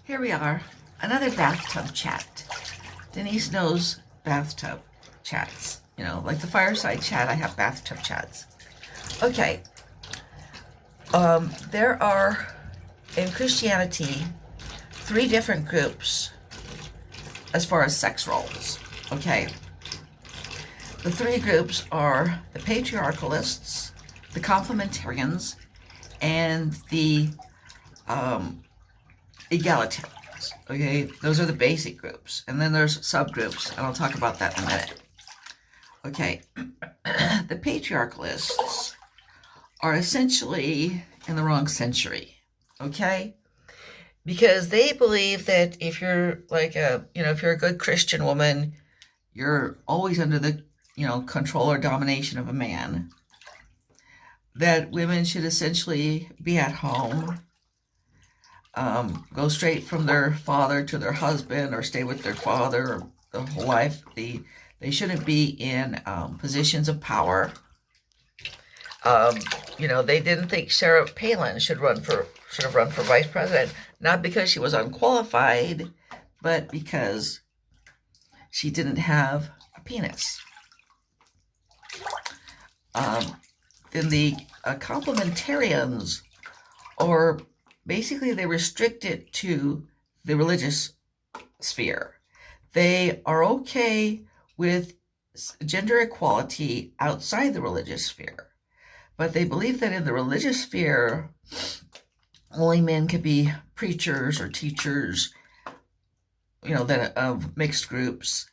Here we are, another bathtub chat. Denise knows bathtub chats. You know, like the fireside chat, I have bathtub chats. Okay. There are, in Christianity, 3 different groups as far as sex roles. Okay. The 3 groups are the patriarchalists, the complementarians, and the egalitarians. Okay, those are the basic groups, and then there's subgroups, and I'll talk about that in a minute. Okay, the patriarchalists are essentially in the wrong century. Okay, because they believe that if you're like if you're a good Christian woman, you're always under the control or domination of a man. That women should essentially be at home, go straight from their father to their husband, or stay with their father the whole life. They shouldn't be in positions of power. They didn't think Sarah Palin should have run for vice president, not because she was unqualified, but because she didn't have a penis. Then the complementarians, or basically they restrict it to the religious sphere. They are okay with gender equality outside the religious sphere, but they believe that in the religious sphere, only men can be preachers or teachers, that of mixed groups,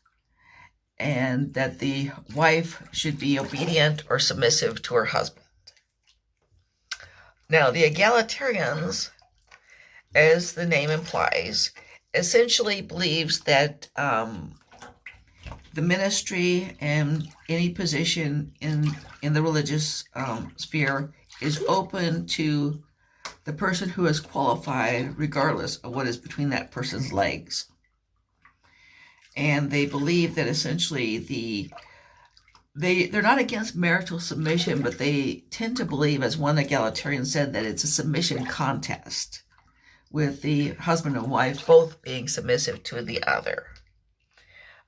and that the wife should be obedient or submissive to her husband. Now, the egalitarians, as the name implies, essentially believes that the ministry and any position in the religious sphere is open to the person who is qualified, regardless of what is between that person's legs. And they believe that essentially they're not against marital submission, but they tend to believe, as one egalitarian said, that it's a submission contest, with the husband and wife both being submissive to the other.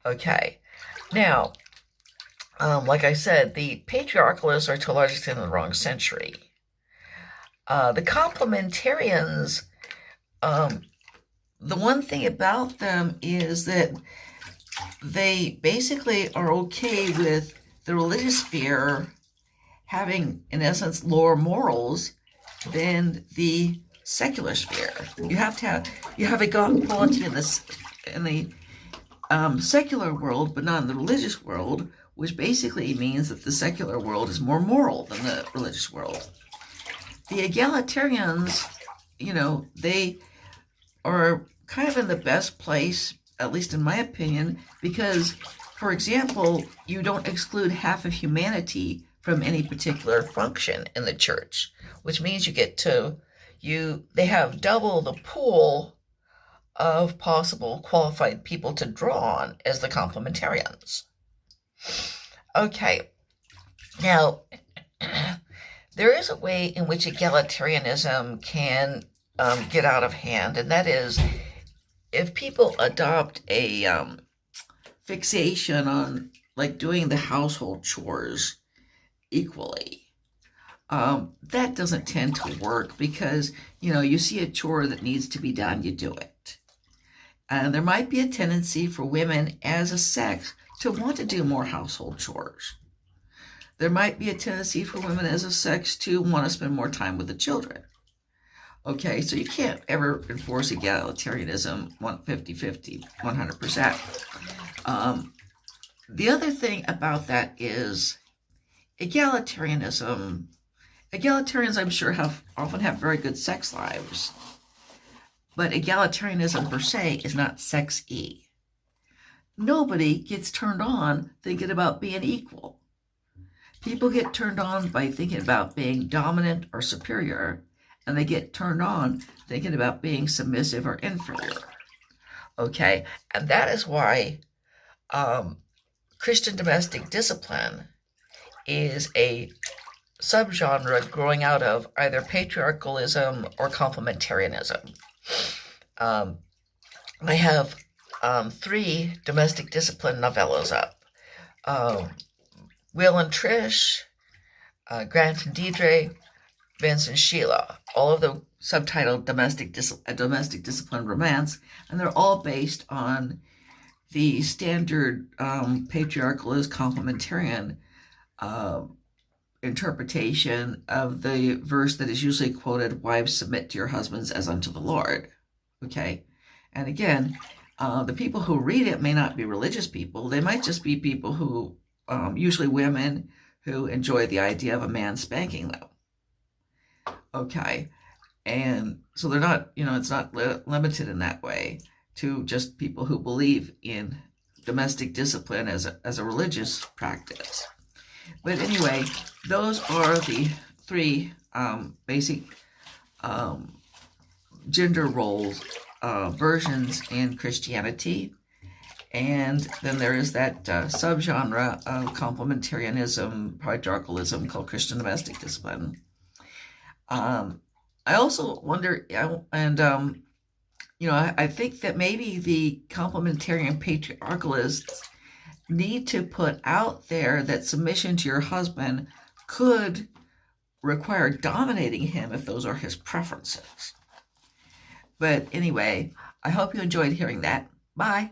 Okay, now, like I said, the patriarchalists are to a large extent in the wrong century. The complementarians, the one thing about them is that they basically are okay with the religious sphere having, in essence, lower morals than the secular sphere. You have equality in the secular world, but not in the religious world, which basically means that the secular world is more moral than the religious world. The egalitarians, they are kind of in the best place, at least in my opinion, because, for example, you don't exclude half of humanity from any particular function in the church, which means they have double the pool of possible qualified people to draw on as the complementarians. Okay, now, there is a way in which egalitarianism can get out of hand, and that is if people adopt a fixation on like doing the household chores equally. That doesn't tend to work because, you see a chore that needs to be done, you do it. And there might be a tendency for women as a sex to want to do more household chores. There might be a tendency for women as a sex to want to spend more time with the children. Okay, so you can't ever enforce egalitarianism 50-50, 100%. The other thing about that is egalitarians, I'm sure, often have very good sex lives, but egalitarianism per se is not sex-y. Nobody gets turned on thinking about being equal. People get turned on by thinking about being dominant or superior, and they get turned on thinking about being submissive or inferior. Okay, and that is why Christian domestic discipline is a subgenre growing out of either patriarchalism or complementarianism. I have 3 domestic discipline novellas up. Will and Trish, Grant and Deidre, Vince and Sheila, all of the subtitled domestic discipline romance, and they're all based on the standard patriarchalist complementarian interpretation of the verse that is usually quoted, "Wives, submit to your husbands as unto the Lord." Okay, and again, the people who read it may not be religious people. They might just be people who, usually women, who enjoy the idea of a man spanking them. Okay, and so they're not, it's not limited in that way to just people who believe in domestic discipline as a religious practice. But anyway, those are the 3 basic gender roles versions in Christianity. And then there is that subgenre of complementarianism, patriarchalism called Christian domestic discipline. I also wonder, I think that maybe the complementarian patriarchalists need to put out there that submission to your husband could require dominating him if those are his preferences. But anyway, I hope you enjoyed hearing that. Bye.